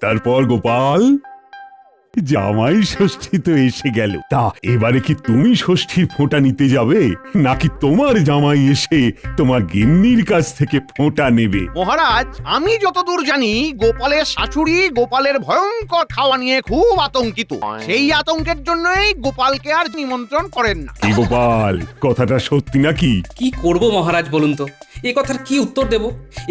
তারপর গোপাল, জামাই ষষ্ঠী তো এসে গেল, তা এবারে কি তুমি ষষ্ঠীর ফোঁটা নিতে যাবে, নাকি তোমার জামাই এসে তোমার গিন্নির কাছ থেকে ফোঁটা নেবে? মহারাজ, আমি যতদূর জানি গোপালের শাশুড়ি গোপালের ভয়ঙ্কর খাওয়া নিয়ে খুব আতঙ্কিত। সেই আতঙ্কের জন্যই গোপালকে আর নিমন্ত্রণ করেন না। কি গোপাল, কথাটা সত্যি নাকি? কি করব মহারাজ বলুন তো, এ কথার কি উত্তর দেব?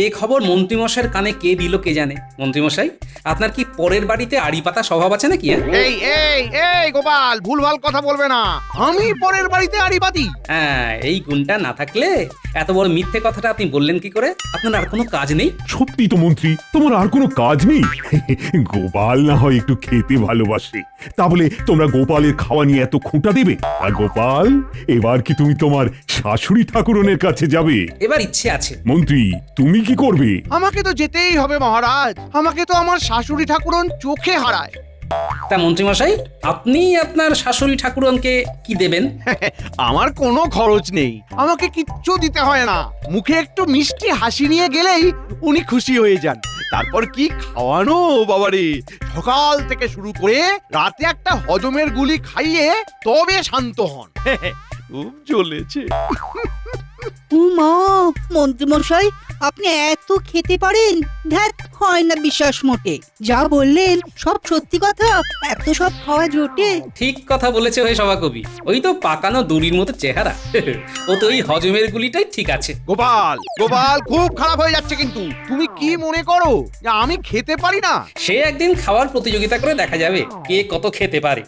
এ খবর মন্ত্রীমশাইয়ের কানে কে দিল কে জানে। মন্ত্রীমশাই, আপনার কি পরের বাড়িতে আড়ি পাতা স্বভাব আছে নাকি? এই এই এই গোপাল, ভুলভাল কথা বলবে না। আমি পরের বাড়িতে আড়ি পাতি? হ্যাঁ, এই গুণটা না থাকলে এত বড় মিথ্যে কথাটা আপনি বললেন কি করে? আপনার আর কোনো কাজ নেই? সত্যি তো মন্ত্রী, তোমার আর কোনো কাজ নেই? গোপাল না হয় একটু খেতে ভালোবাসে, তা বলে তোমরা গোপালের খাওয়া নিয়ে এত খুঁটা দেবে? আর গোপাল, এবার কি তুমি তোমার শাশুড়ি ঠাকুরনের কাছে যাবে? এবার ইচ্ছে আছে। মন্ত্রী, তুমি কি করবে? আমাকে তো যেতেই হবে মহারাজ। আমাকে তো আমার শাশুড়ি ঠাকুরন চোখে হারায়। তা মন্ত্রীমশাই, আপনি আপনার শাশুড়ি ঠাকুরনকে কি দেবেন? আমার কোনো খরচ নেই, আমাকে কিচ্ছু দিতে হয় না। মুখে একটু মিষ্টি হাসি নিয়ে গেলেই উনি খুশি হয়ে যান। তারপর কি খাওয়ানো বাবারে! সকাল থেকে শুরু করে রাতে একটা হজমের গুলি খাইয়ে তবে শান্ত হন। খুব জ্বলেছে। মা, মন্ত্রীমশাই, আপনি এত খেতে পারেন? ধ্যাত, হয় না বিশ্বাস মোটে। যা বললেন সব সত্যি কথা? এত সব খাওয়া জোটে? ঠিক কথা বলেছে ওই সভাকবি। ওই তো পাকানো দড়ির মতো চেহারা। ও তো ওই হজমের গুলিটাই ঠিক আছে। গোপাল, গোপাল, খুব খারাপ হয়ে যাচ্ছে কিন্তু। তুমি কি মনে করো যে আমি খেতে পারি না? সে একদিন খাওয়ার প্রতিযোগিতা করে দেখা যাবে কে কত খেতে পারে।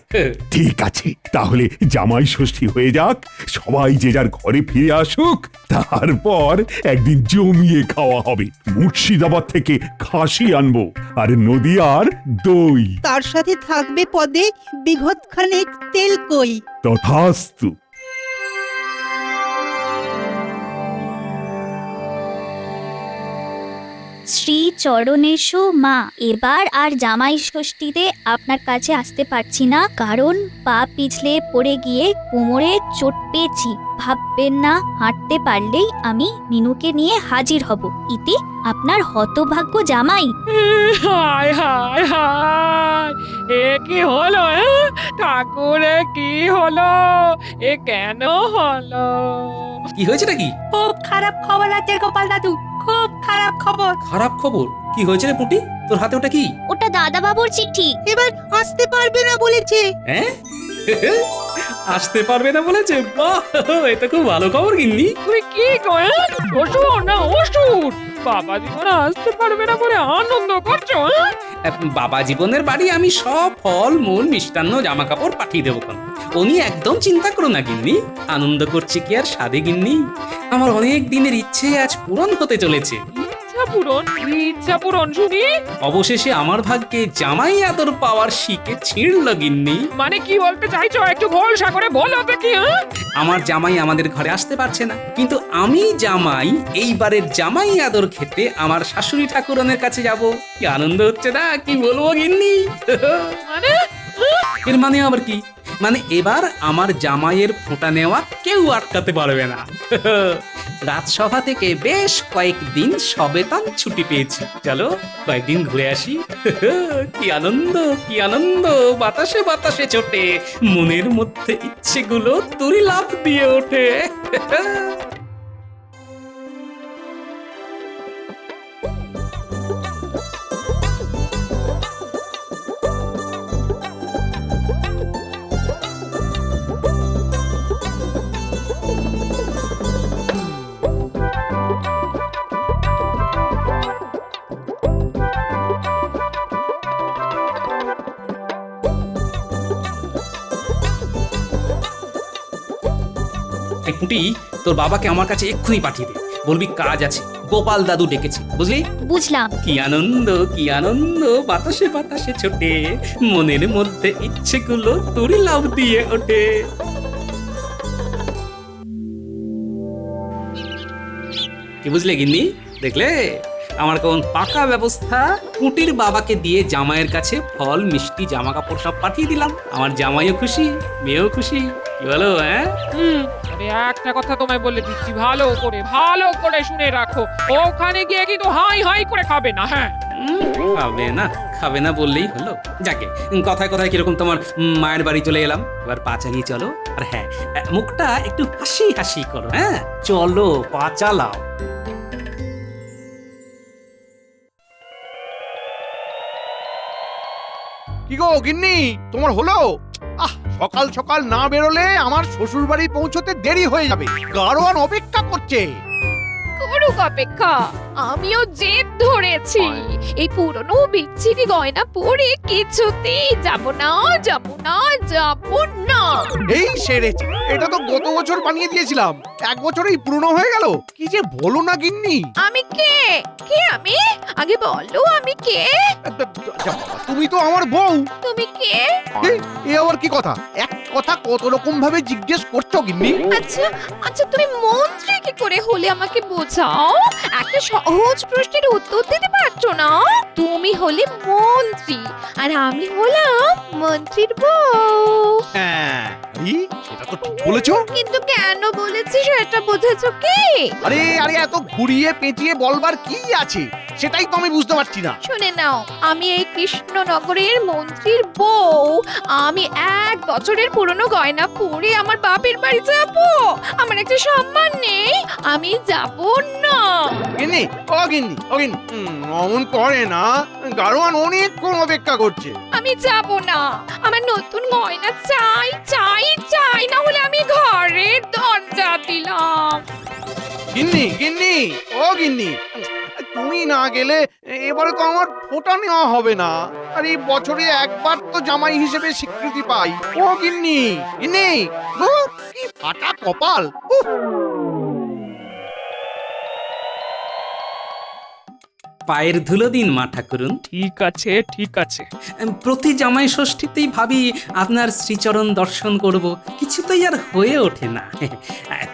ঠিক আছে, তাহলে জামাই ষষ্ঠী হয়ে যাক, সবাই যে যার ঘরে ফিরে আসুক, তারপর একদিন জমিয়ে খাওয়া হবে। মুর্শিদাবাদ থেকে খাসি আনবো, আর নদিয়ার দই। তার সাথে থাকবে পদে বিঘত খানেক তেল কই। তথাস্তু। শ্রী চরণেশু মা, এবার আর জামাই ষষ্ঠীতে আপনার কাছে আসতে পারছি না, কারণ পা পিছলে পড়ে গিয়ে কোমরে চোট পেয়েছি। ভাববেন না, হাঁটতে পারলেই আমি মিনুকে নিয়ে হাজির হব। ইতি আপনার হতভাগ্য জামাই। হায় হায় হায়, এ কি হলো? ঠাকুরে কি হলো? এ কেন হলো? কি হয়েছে নাকি? খুব খারাপ খবর আছে গোপাল দাদু, খুব খারাপ খবর। খারাপ খবর? কি হয়েছে রে পুটি? তোর হাতে ওটা কি? ওটা দাদা বাবুর চিঠি। এবার আসতে পারবে না বলেছে। হ্যাঁ? আসতে পারবে না বলেছে? বাহ, এটা খুব ভালো খবর গিন্নি। তুই কি কয়? ওষুধ না ওষুধ? বাবা জীবন আসতে পারবে না বলে আনন্দ করছো? বাবা জীবনের বাড়ি আমি সব ফল মূল মিষ্টান্ন জামা কাপড় পাঠিয়ে দেবো। উনি একদম চিন্তা করো না গিন্নি। আনন্দ করছে কি আর সাধে গিন্নি? আমার অনেক দিনের ইচ্ছে আজ পূরণ হতে চলেছে। ইচ্ছা পূরণ? ইচ্ছা পূরণ শুনি। অবশেষে আমার ভাগ্যে জামাই আদর পাওয়ার শিকে ছিঁড়ল গিন্নি। মানে কি বলতে চাইছো? একটু ভরসা করে বলো দেখি। আমার জামাই আমাদের ঘরে আসতে পারছে না, কিন্তু আমি জামাই এইবারের জামাই আদর খেতে আমার শাশুড়ি ঠাকুরনের কাছে যাব। কি আনন্দ হচ্ছে না, কি বলবো গিন্নি। মানে এর মানে আবার কি? মানে এবার আমার জামাইয়ের ফোঁটা নেওয়া কেউ আটকাতে পারবে না। রাজসভা থেকে বেশ কয়েকদিন সবেতন ছুটি পেয়েছি, চলো কয়েকদিন ঘুরে আসি। কি আনন্দ, কি আনন্দ! বাতাসে বাতাসে ছোটে, মনের মধ্যে ইচ্ছেগুলো তুরি লাফ দিয়ে ওঠে। পুটি, তোর বাবাকে আমার কাছে এক্ষুনি পাঠিয়ে দে। বলবি কাজ আছে, গোপাল দাদু ডেকেছে, বুঝলি? বুঝলাম। কি আনন্দ, কি আনন্দ! বাতাসে বাতাসে ছোটে, মনের মধ্যে ইচ্ছেগুলো তুরি লাফ দিয়ে ওঠে। কি বুঝলে গিন্নি? দেখলে আমার কোন পাকা ব্যবস্থা। পুটির বাবাকে দিয়ে জামাইয়ের কাছে ফল মিষ্টি জামা কাপড় সব পাঠিয়ে দিলাম। আমার জামাইও খুশি, মেয়েও খুশি। কি বলো হ্যাঁ? তবে একটা কথা তোমায় বলে দিচ্ছি, ভালো করে শুনে রাখো, ওখানে গিয়ে কিন্তু হাই হাই করে খাবে না, হ্যাঁ? খাবে না বললেই হলো। যাকে কথায় কথায় কিরকম তোমার মায়ের বাড়ি চলে এলাম, এবার পা চালিয়ে চলো। আর হ্যাঁ, মুখটা একটু হাসি হাসি করো, হ্যাঁ? চলো পা চালাও। কি গো গিন্নি, তোমার হলো? সকাল সকাল না বেরোলে আমার শ্বশুর বাড়ি পৌঁছতে দেরি হয়ে যাবে। গাড়োয়ান অপেক্ষা করছে। করুক অপেক্ষা, আমিও জেদ ধরেছি। এই পুরনো বিচ্ছিরি গয়না পরে কিছুতেই যাব না। এই সেরেছে, এটা তো গত বছর বানিয়ে দিয়েছিলাম, 1 বছরেই পুরনো হয়ে গেল। কি যে বলো না গিন্নি। আমি কে? আমি আগে বলো, আমি কে? তুমি তো আমার বউ। তুমি কে? এ আবার কি কথা? এক কথা কত রকম ভাবে জিজ্ঞেস করছো গিন্নি। আচ্ছা তুমি মন্ত্রী কি করে হলে আমাকে বোঝাও। একটা সহজ প্রশ্নের উত্তর দিতে পারছো না? তুমি হলে মন্ত্রী আর আমি হলাম মন্ত্রীর বউ। হ্যাঁ, সেটা তো ঠিক বলেছো। কিন্তু কেন বলেছি সেটা বুঝেছো কি? আরে এত ঘুরিয়ে পেঁচিয়ে বলবার কি আছে, সেটাই তো আমি বুঝতে পারছি না। শুনে নাও, আমি এই কৃষ্ণনগরের মন্ত্রীর বউ। আমি 1 বছরের পুরনো গয়না পরে আমার বাপের বাড়ি যাব? আমার একটা সম্মান নেই? আমি যাব না। গিন্নি, অমন করে না, গাড়োয়ান অনেকক্ষণ অপেক্ষা করছে। আমি যাব না। আমার নতুন গয়না চাই, না হলে আমি ঘরে দরজা দিলাম। গিন্নি, তুমি না গেলে এবারে তো আমার ফোঁটা নেওয়া হবে না। আর এই বছরে একবার তো জামাই হিসেবে স্বীকৃতি পাই। ও গিন্নি, ধুর, কি ফাটা কপাল। পায়ের ধুলো দিন মা ঠাকুরুন। ঠিক আছে। প্রতি জামাই ষষ্ঠীতেই ভাবি আপনার শ্রীচরণ দর্শন করব, কিছুতেই আর হয়ে ওঠে না।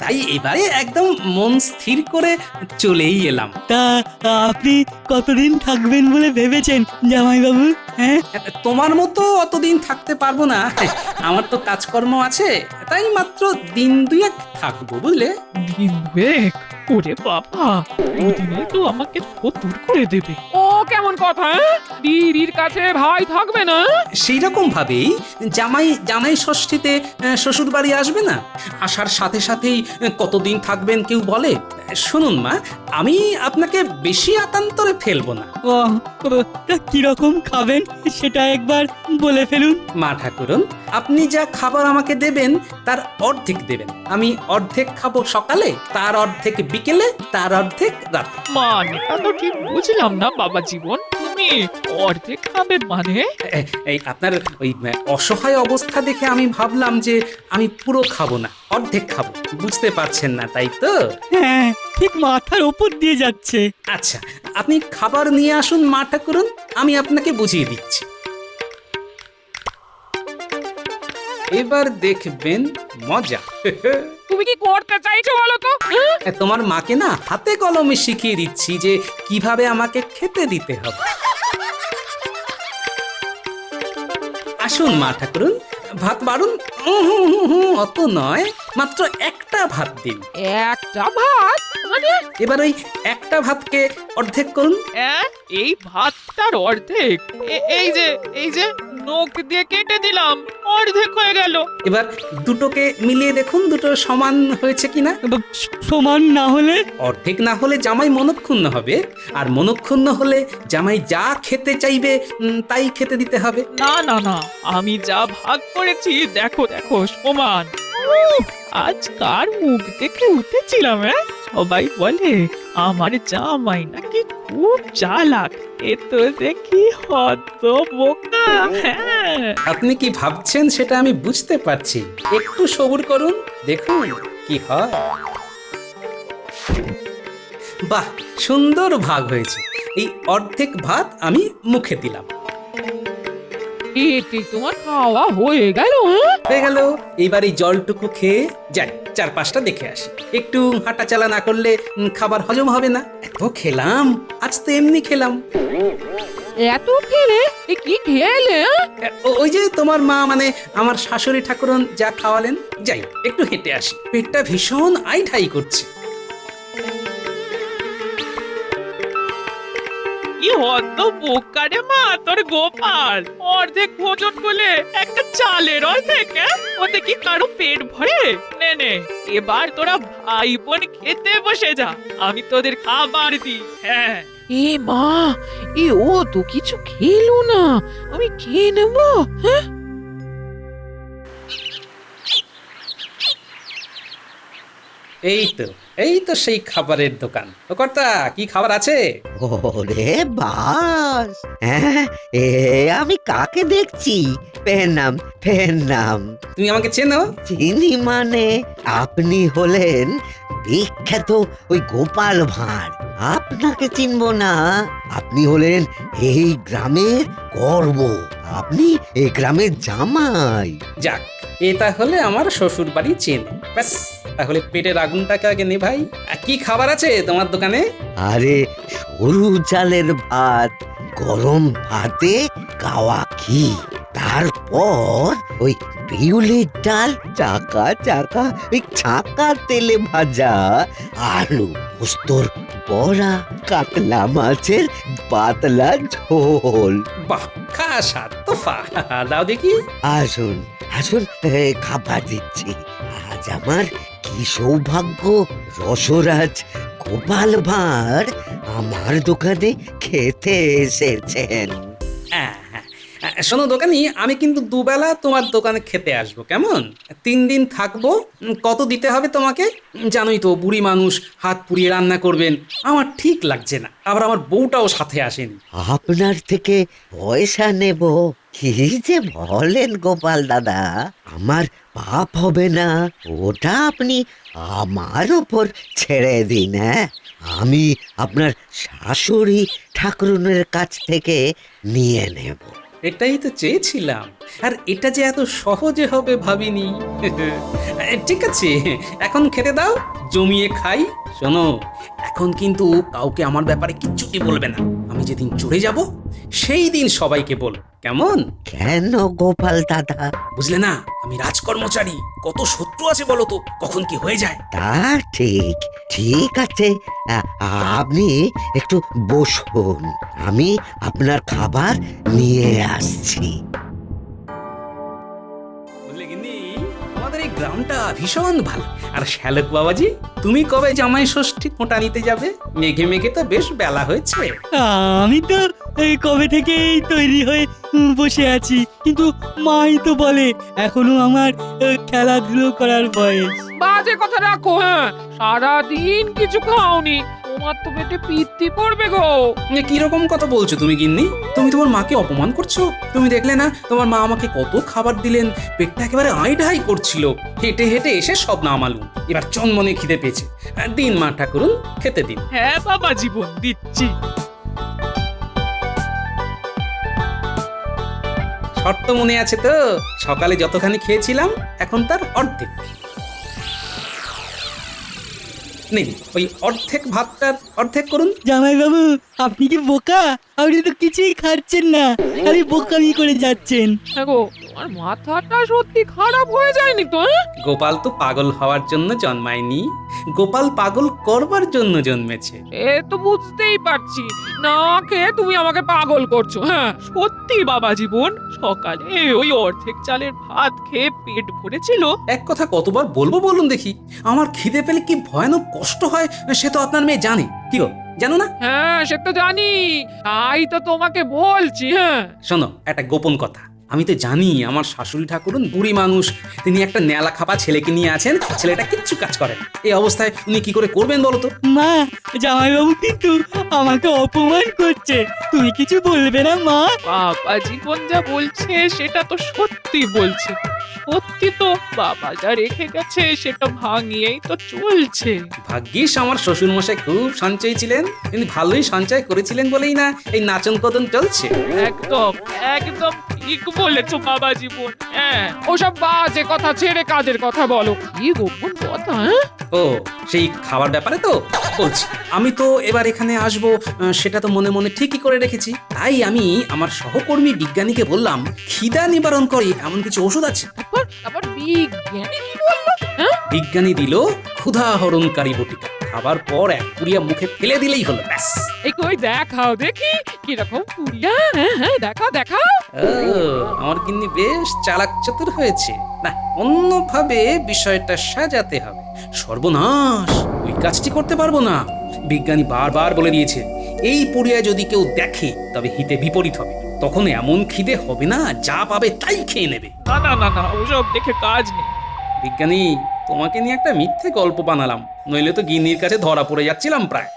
তাই এবারে একদম মন স্থির করে চলেই এলাম। তা আপনি কতদিন থাকবেন বলে ভেবেছেন জামাইবাবু? হ্যাঁ, তোমার মতো অতদিন থাকতে পারবো না, আমার তো কাজকর্ম আছে, তাই মাত্র দিন 2 থাকবো, বুঝলে? দিন 2? ওরে বাবা, দুদিনে তো আমাকে ফতুর করে দেবে। ও কেমন কথা? দিদির কাছে ভাই থাকবে না? সেই রকম ভাবেই জামাই ষষ্ঠীতে শ্বশুর বাড়ি আসবে না, আসার সাথে সাথেই কতদিন থাকবেন কেউ বলে। শুনুন মা, আমি আপনাকে বেশি আতান্তরে ফেলবো না। তা কিরকম খাবেন সেটা একবার বলে ফেলুন। মা ঠাকুরন, আপনি যা খাবার আমাকে দেবেন তার অর্ধেক দেবেন। আমি অর্ধেক খাবো সকালে, তার অর্ধেক বিকেলে, তার অর্ধেক রাতে। মানেটা তো ঠিক বুঝলাম না বাবা জীবন, তুমি অর্ধেক খাবে মানে? এই আপনার ওই অসহায় অবস্থা দেখে আমি ভাবলাম যে আমি পুরো খাবো না, অর্ধেক খাবো। বুঝতে পারছেন না তাই তো? হ্যাঁ, ঠিক মাথার উপর দিয়ে যাচ্ছে। আচ্ছা, আপনি খাবার নিয়ে আসুন মা ঠাকুরন, আমি আপনাকে বুঝিয়ে দিচ্ছি। এবার দেখবেন মজা। তুমি কি করতে চাইছো বলো তো? তোমার মাকে না হাতে কলমে শিখিয়ে দিচ্ছি যে কিভাবে আমাকে খেতে দিতে হবে। আসুন মা ঠাকুরন, ভাত বাড়ুন। অত নয়, মাত্র একটা ভাত দিন। একটা ভাত মানে? এবার ওই একটা ভাতকে অর্ধেক করুন। এই ভাতটার অর্ধেক? এই যে নখ দিয়ে কেটে দিলাম, অর্ধেক হয়ে গেল। এবার দুটোকে মিলিয়ে দেখুন, দুটো সমান হয়েছে কিনা। সমান না হলে? অর্ধেক না হলে জামাই মনক্ষুণ্ণ হবে, আর মনক্ষুণ্ণ হলে জামাই যা খেতে চাইবে তাই খেতে দিতে হবে। না, আমি যা ভাগ করেছি দেখো সমান। আজ কার মুখ দেখে উঠেছিলাম, সবাই বলে আমার জামাই নাকি খুব চালাক। এ তো দেখি হত বোকা। আপনি কি ভাবছেন সেটা আমি বুঝতে পারছি, একটু সবুর করুন, দেখুন কি হয়। বাহ, সুন্দর ভাগ হয়েছে। এই অর্ধেক ভাত আমি মুখে দিলাম। এতে তোমার খাওয়া হয়ে গেল? হয়ে গেল। এইবার এই জলটুকু খেয়ে যাই, 4-5টা দেখে আসি। একটু হাঁটা চালা না করলে খাবার হজম হবে না। এত খেলাম, আজ তো এমনি খেলাম। এত খেলে কি খেলে? ওই যে তোমার মা মানে আমার শাশুড়ি ঠাকুরন যা খাওয়ালেন, যাই একটু হেঁটে আসি, পেটটা ভীষণ আইঠাই করছে। কি হতো বোকা রে মা তোর গোপাল, অর্ধেক ভোজন বলে একটা চালের অর্ধেক, ওতে কি কারো পেট ভরে? নে নে, এবার তোরা ভাই বোন খেতে বসে যা, আমি তোদের খাবার দিই। হ্যাঁ এ মা, ও তো কিছু খেলো না, আমি খেয়ে নেবো। হ্যাঁ এই তো সেই খাবারের দোকান। ও কর্তা, কি খাবার আছে? ওরে বাস, হ্যাঁ, আমি কাকে দেখছি? পেন নাম তুমি আমাকে চেনো? চিনি মানে আপনি হলেন বিখ্যাত ওই গোপাল ভাঁড়। আপনাকে চিনবো না? আপনি হলেন এই গ্রামের গর্ব, আপনি এই গ্রামের জামাই। যাক, এ তাহলে আমার শ্বশুর বাড়ি চেনে। ব্যাস, তাহলে পেটের আগুনটাকে আগে নেভাই। আর কি খাবার আছে তোমার দোকানে? আরে সরু চালের ভাত, গরম ভাতে গাওয়া ঘি, তারপর ওই বিউলির ডাল, চাকা চাকা ওই ছাকা তেলে ভাজা আলু পোস্তর বড়া, কাতলা মাছের পাতলা ঝোল। বাহ, খাসা তোফা, দাও দেখি। আসুন আসুন, খাবার দিচ্ছি। আজ আমার কি সৌভাগ্য, রসরাজ গোপাল ভাঁড় আমার দোকানে খেতে এসেছেন। শোনো দোকানি, আমি কিন্তু দুবেলা তোমার দোকানে খেতে আসবো, কেমন? 3 দিন থাকবো। কত দিতে হবে তোমাকে? জানোই তো, বুড়ি মানুষ, হাত পুড়িয়ে রান্না করবেন, আমার ঠিক লাগছে না। আবার আমার বউটাও সাথে আসেনি। আপনার থেকে পয়সা নেব? কি যে বলেন গোপাল দাদা, আমার পাপ হবে না, ওটা আপনি আমার ওপর ছেড়ে দিন। হ্যাঁ, আমি আপনার শাশুড়ি ঠাকুরনের কাছ থেকে নিয়ে নেব। এটাই তো চেয়েছিলাম, আর এটা যে এত সহজে হবে ভাবিনি। ঠিক আছে, এখন খেতে দাও, জমিয়ে খাই। শোনো, এখন কিন্তু কাউকে আমার ব্যাপারে কিচ্ছুটি বলবে না। আমি যেদিন চড়ে যাব সেই দিন সবাইকে বল, কেমন? কেন গোপাল দাদা? বুঝলে না, আমি রাজকর্মচারী, কত শত্রু আছে বলো তো, কখন কি হয়ে যায়। তা ঠিক, ঠিক আছে, আপনি একটু বসুন, আমি আপনার খাবার নিয়ে আসছি। বুঝলে গিন্নি, আমাদের এই গ্রামটা ভীষণ ভালো। আর শ্যালক বাবাজি, তুমি কবে জামাই ষষ্ঠী ফোঁটা নিতে যাবে? মেঘে মেঘে তো বেশ বেলা হয়েছে। আমি তো এই কবে থেকেই তৈরি হয়ে বসে আছি, কিন্তু মাই তো বলে এখনো আমার খেলাধুলো করার বয়স। বাজে কথা রাখো। হ্যাঁ, সারাদিন কিছু খাওনি, তোমার তো পেটে পিত্তি পড়বে গো। কিরকম কথা বলছো তুমি গিন্নি? তুমি তোমার মাকে অপমান করছো। তুমি দেখলে না তোমার মা আমাকে কত খাবার দিলেন, পেটটা একেবারে আইঢাই করছিল। হেঁটে হেঁটে এসে সব নামালুম। এবার চনমনে খিদে পেয়েছে। দিন মা ঠাকুরুন, খেতে দিন। হ্যাঁ বাবা জীবন, দিচ্ছি। শর্ত মনে আছে তো? সকালে যতখানি খেয়েছিলাম এখন তার অর্ধেক। নেই, ওই অর্ধেক ভাতটার অর্ধেক করুন। জামাইবাবু, আপনি কি বোকা? আপনি তো কিছুই খাচ্ছেন না, খালি বোকামি করে যাচ্ছেন। দেখো, তোমার মাথাটা সত্যি খারাপ হয়ে যায়নি তো? গোপাল তো পাগল হওয়ার জন্য জন্মায়নি, গোপাল পাগল করবার জন্য জন্মেছে। এ তো বুঝতেই পারছি, না খেয়ে তুমি আমাকে পাগল করছো। হ্যাঁ সত্যি বাবা জীবন, সকালে ওই অর্ধেক চালের ভাত খেয়ে পেট ভরেছিল। এক কথা কতবার বলবো বলুন দেখি? আমার খিদে পেলে কি ভয়ানক কষ্ট হয় সে তো আপনার মেয়ে জানে। কি গো, জানো না? হ্যাঁ সে তো জানি, তাই তো তোমাকে বলছি। হ্যাঁ শোনো, একটা গোপন কথা। আমি তো জানি আমার শাশুড়ি ঠাকুরুন বুড়ি মানুষ, তিনি একটা ন্যালা খাপা ছেলেকে নিয়ে আছেন, ছেলেটা কিচ্ছু কাজ করে না। এই অবস্থায় উনি কি করে করবেন বলো তো? মা, জামাইবাবু কিন্তু আমাকে অপমান করছে, তুমি কিছু বলবে না মা? বাবা জীবন যা বলছে সেটা তো সত্যি বলছে। সত্যি তো, বাবা যা রেখে গেছে সেটা ভাঙিয়েই তো চলছে। ভাগ্যিস আমার শ্বশুর মশাই খুব সঞ্চয় ছিলেন, তিনি ভালোই সঞ্চয় করেছিলেন বলেই না এই নাচন কদন চলছে। একদম একদম ঠিক ঠিক বলেছো বাবা জীবন। হ্যাঁ, ওসব বাজে কথা ছেড়ে কাজের কথা বলো। কি গোপন কথা, হ্যাঁ? ও সেই খাবার ব্যাপারে তো বলছি, আমি তো এবার এখানে আসবো সেটা তো মনে মনে ঠিকই করে রেখেছি। তাই আমি আমার সহকর্মী বিজ্ঞানীকে বললাম, খিদা নিবারণ করে এমন কিছু ওষুধ আছে। তারপর বিজ্ঞানী কি বললো? হ্যাঁ, বিজ্ঞানী দিল ক্ষুধা হরণকারী বটিকা। খাবার পর এক পুরিয়া মুখে ফেলে দিলেই হলো, ব্যাস। এই কই দেখাও দেখি কিরকম পুরিয়া। হ্যাঁ হ্যাঁ, দেখাও দেখাও। ও, আমার গিন্নি বেশ চালাক চতুর হয়েছে। না, অন্যভাবে বিষয়টা সাজাতে হবে। সর্বনাশ, ওই কাজটি করতে পারবো না। বিজ্ঞানী বারবার বলে দিয়েছে, এই পুরিয়া যদি কেউ দেখে তবে হিতে বিপরীত হবে। তখন এমন খিদে হবে না, যা পাবে তাই খেয়ে নেবে। না না না না, ওসব দেখে কাজ নেই। বিজ্ঞানী, তোমাকে নিয়ে একটা মিথ্যে গল্প বানালাম, নইলে তো গিন্নির কাছে ধরা পড়ে যাচ্ছিলাম প্রায়।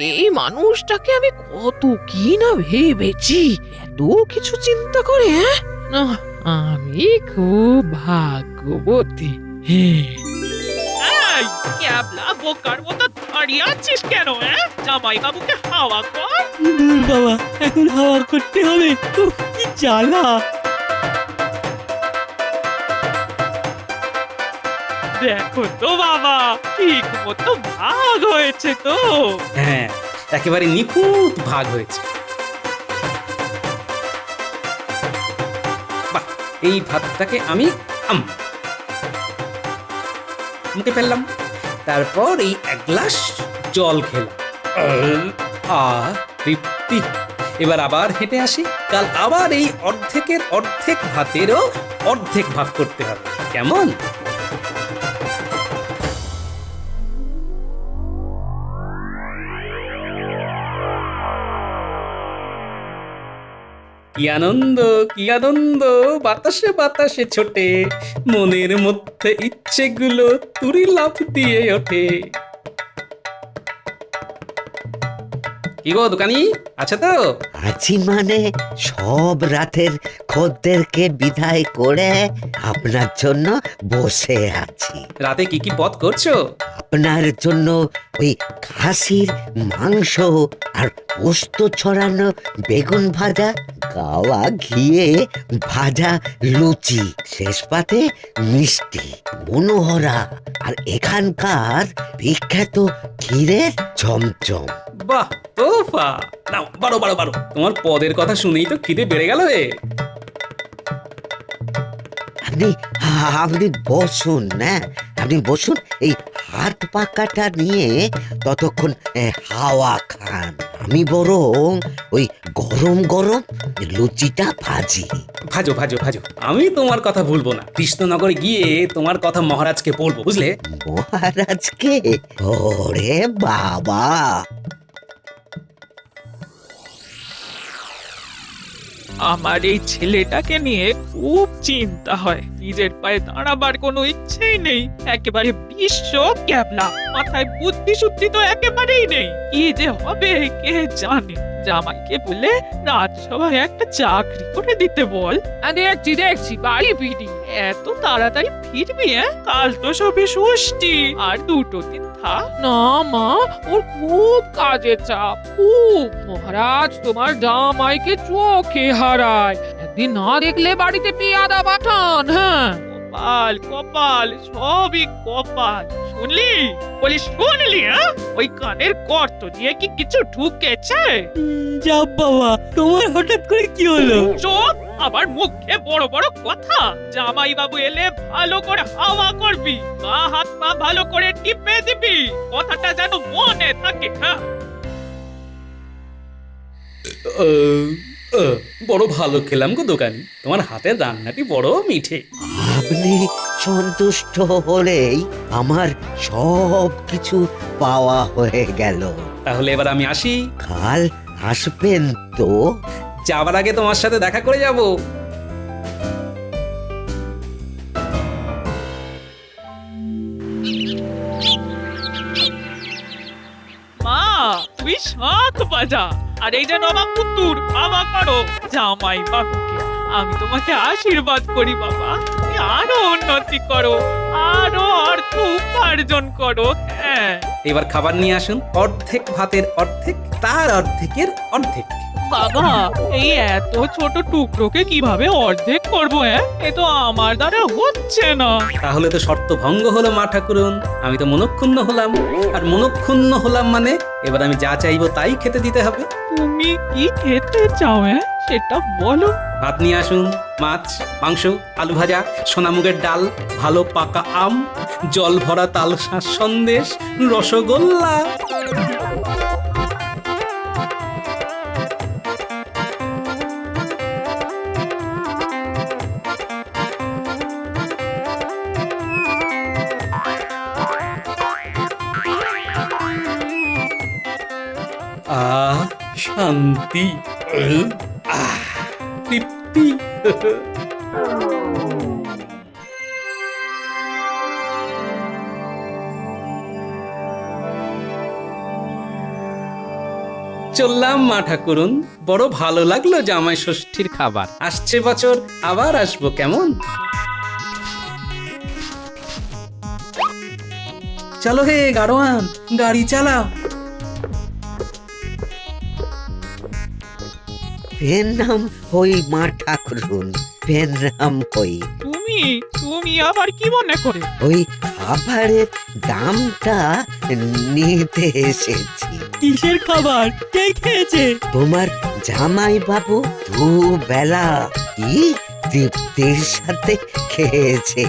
এই মানুষটাকে আমি কত কি না ভেবেছি, এত কিছু চিন্তা করে। হ্যাঁ, না, আমি খুব ভাগ্যবতী। এই ক্যাবলা বোকার মতো দাঁড়িয়ে আছিস কেন? জামাই বাবুকে হাওয়া কর। দূর বাবা, এখন হাওয়া করতে হবে। উফ, কি জ্বালা। দেখো তো বাবা, ঠিক মতো ভাগ হয়েছে তো। হ্যাঁ, একেবারে নিখুঁত ভাগ হয়েছে। বাহ, এই ভাতটাকে আমি মুখে ফেললাম, তারপর এই এক গ্লাস জল খেলাম। তৃপ্তি। এবার আবার হেঁটে আসি, কাল আবার এই অর্ধেকের অর্ধেক ভাতেরও অর্ধেক ভাগ করতে হবে, কেমন? কি আনন্দ, কি আনন্দ, বাতাসে বাতাসে ছোটে, মনের মধ্যে ইচ্ছেগুলো তুরি লাফ দিয়ে ওঠে। কি গো দোকানি, আছে তো? আছি মানে সব রাতের খদ্দেরকে বিদায় করে আপনার জন্য বসে আছি। রাতে কি কি পদ করছো? আপনার জন্য ওই খাসির মাংস আর পোস্ত ছড়ানো বেগুন ভাজা, গাওয়া ঘিয়ে ভাজা লুচি, শেষ পাতে মিষ্টি, মনোহরা আর এখানকার বিখ্যাত ক্ষীরের চমচম। বাহ, তোফা। নাও, বাড়ো বাড়ো বাড়ো। তোমার পদের কথা শুনেই তো খিদে বেড়ে গেল রে। আপনি আপনি বসুন না, আপনি বসুন, এই হাত পাকাটা নিয়ে ততক্ষণ হাওয়া খান। আমি বরং ওই গরম গরম লুচিটা ভাজি। ভাজো ভাজো ভাজো, আমি তোমার কথা ভুলবো না। কৃষ্ণনগরে গিয়ে তোমার কথা মহারাজকে বলবো, বুঝলে? মহারাজকে? ওরে বাবা, আমার এই ছেলেটাকে নিয়ে খুব চিন্তা হয়। নিজের পায়ে দাঁড়াবার কোনো ইচ্ছেই নেই, একেবারে বিশ্ব ক্যাবলা। মাথায় বুদ্ধি শুদ্ধি তো একেবারেই নেই। কি যে হবে কে জানে। জামাইকে বলে রাজসভায় একটা চাকরি করে দিতে বল। দেখছি দেখছি, বাড়ি ফিরি। এত তাড়াতাড়ি ফিরবি? কাল তো সবে ষষ্ঠী, আর 2 দিন থাক না। মা, ওর খুব কাজের চাপ, খুব। মহারাজ তোমার জামাইকে চোখে হারায়, একদিন না দেখলে বাড়িতে পেয়াদা পাঠান। হ্যাঁ, কপাল কপাল, সবই কপাল। শুনলি? বলি শুনলি? ওই কানের গর্ত দিয়ে কি কিছু ঢুকেছে? যা বাবা, তোমার হঠাৎ করে কি হলো? চোখ, আবার মুখে বড় বড় কথা। জামাই বাবু এলে ভালো করে হাওয়া করবি, গা হাত পা ভালো করে টিপে দিবি, কথাটা যেন মনে থাকে। হ্যাঁ, বড় ভালো খেলাম গো দোকানি, তোমার হাতের রান্নাটি বড় মিঠে। আপনি সন্তুষ্ট হলেই আমার সব কিছু পাওয়া হয়ে গেল। তাহলে এবার আমি আসি। কাল আসবেন তো? যাবার আগে তোমার সাথে দেখা করে যাব। মা, তুই শাঁখ বাজা, আর এই যে নবাব পুত্তুর হাওয়া করো জামাই বাবুকে। আমি তোমাকে আশীর্বাদ করি বাবা, তুমি আরো উন্নতি করো, আরো অর্থ উপার্জন করো। হ্যাঁ, এবার খাবার নিয়ে আসুন, অর্ধেক ভাতের অর্ধেক, তার অর্ধেকের অর্ধেক। বাবা, এই এত ছোট টুকরোকে কিভাবে অর্ধেক করবো? এ তো আমার দ্বারা হচ্ছে না। তাহলে তো শর্ত ভঙ্গ হলো মা ঠাকুরন, আমি তো মনক্ষুণ্ণ হলাম, আর মনক্ষুণ্ণ হলাম মানে এবার আমি যা চাইবো তাই খেতে দিতে হবে। তুমি কি খেতে চাও? সেটা বলো। ভাত নিয়ে আসুন, মাছ, মাংস, আলু ভাজা, সোনামুগের ডাল, ভালো পাকা আম, জল ভরা তালশাঁস সন্দেশ, রসগোল্লা। আহ, শান্তি, তৃপ্তি। চললাম মা ঠাকুরন, বড় ভালো লাগলো জামাই ষষ্ঠীর খাবার। আসছে বছর আবার আসবো, কেমন? চলো হে গাড়োয়ান, গাড়ি চালাও। পেন নাম হই মা ঠাকুরুন, পেন নাম হই। তুমি তুমি আবার কি মনে করে? ওই খাবারের দামটা নিতে এসেছি। কিসের খাবার? কে খেয়েছে? তোমার জামাই বাবু দুবেলা কি তৃপ্তির সাথে খেয়েছে,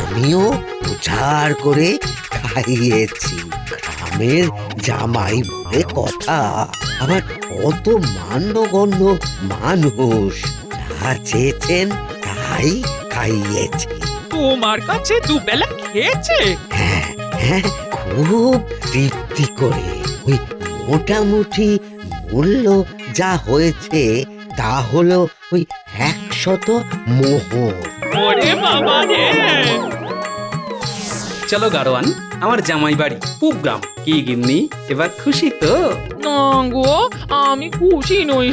আমিও উজাড় করে খাইয়েছি। গ্রামের জামাই বলে কথা, আবার কত মান্যগণ্য মানুষ, যা চেয়েছেন তাই খাইয়েছে। তোমার কাছে দুবেলা খেয়েছে? হ্যাঁ হ্যাঁ, খুব তৃপ্তি করে। ওই মোটামুটি মূল্য যা হয়েছে তা হলো ওই 100 মোহর। ওরে বাবা রে! চলো গাড়োয়ান, আমার জামাই বাড়ি পূব গ্রাম। কি গিন্নি, এবার খুশি তো? না গো, আমি খুশি নই।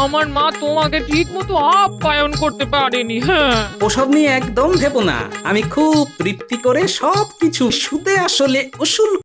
আমার মা তোমাকে ঠিক মতো আপ্যায়ন করতে পারেনি। ওসব নিয়ে একদম ভেবো না, আমি খুব তৃপ্তি করে সবকিছু সুদে আসলে উসুল